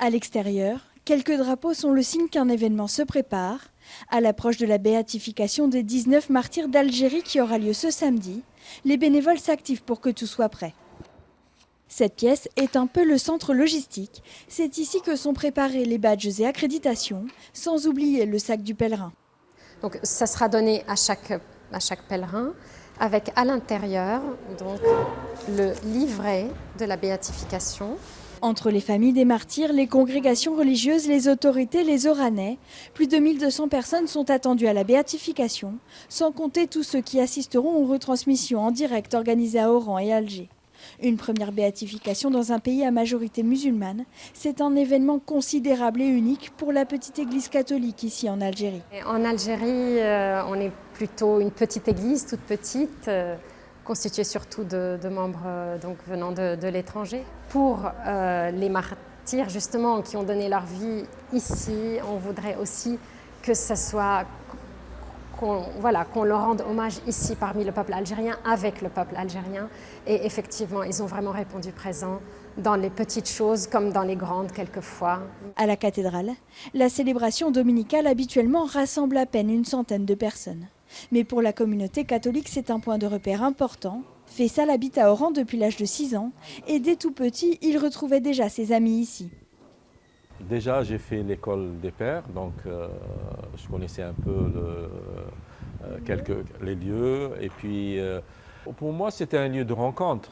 À l'extérieur, quelques drapeaux sont le signe qu'un événement se prépare. À l'approche de la béatification des 19 martyrs d'Algérie qui aura lieu ce samedi, les bénévoles s'activent pour que tout soit prêt. Cette pièce est un peu le centre logistique. C'est ici que sont préparés les badges et accréditations, sans oublier le sac du pèlerin. Donc ça sera donné à chaque pèlerin, avec à l'intérieur donc le livret de la béatification. Entre les familles des martyrs, les congrégations religieuses, les autorités, les Oranais, plus de 1200 personnes sont attendues à la béatification, sans compter tous ceux qui assisteront aux retransmissions en direct organisées à Oran et Alger. Une première béatification dans un pays à majorité musulmane, c'est un événement considérable et unique pour la petite église catholique ici en Algérie. En Algérie, on est plutôt une petite église, toute petite, constituée surtout de membres donc, venant de l'étranger. Pour les martyrs justement qui ont donné leur vie ici, on voudrait aussi que ça soit qu'on leur rende hommage ici parmi le peuple algérien, avec le peuple algérien. Et effectivement, ils ont vraiment répondu présent dans les petites choses comme dans les grandes quelquefois. À la cathédrale, la célébration dominicale habituellement rassemble à peine une centaine de personnes. Mais pour la communauté catholique, c'est un point de repère important. Faisal habite à Oran depuis l'âge de 6 ans et dès tout petit, il retrouvait déjà ses amis ici. Déjà, j'ai fait l'école des pères, donc je connaissais un peu les lieux. Et puis, pour moi, c'était un lieu de rencontre,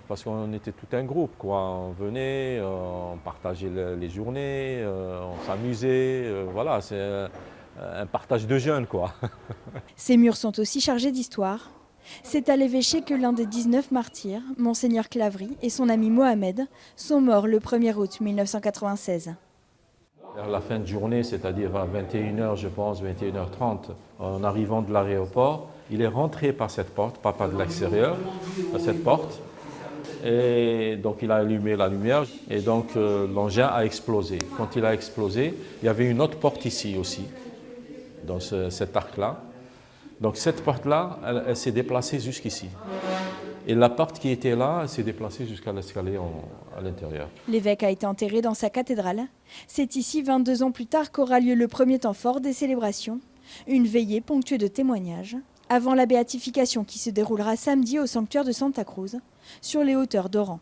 parce qu'on était tout un groupe, quoi. On venait, on partageait les journées, on s'amusait. Voilà, c'est un partage de jeunes, quoi. Ces murs sont aussi chargés d'histoire. C'est à l'évêché que l'un des 19 martyrs, Monseigneur Clavry, et son ami Mohamed, sont morts le 1er août 1996. Vers la fin de journée, c'est-à-dire à 21h, je pense, 21h30, en arrivant de l'aéroport, il est rentré par cette porte, pas de l'extérieur, par cette porte. Et donc il a allumé la lumière et donc l'engin a explosé. Quand il a explosé, il y avait une autre porte ici aussi, dans cet arc-là. Donc cette porte-là, elle s'est déplacée jusqu'ici. Et la porte qui était là, elle s'est déplacée jusqu'à l'escalier à l'intérieur. L'évêque a été enterré dans sa cathédrale. C'est ici, 22 ans plus tard, qu'aura lieu le premier temps fort des célébrations. Une veillée ponctuée de témoignages, avant la béatification qui se déroulera samedi au sanctuaire de Santa Cruz, sur les hauteurs d'Oran.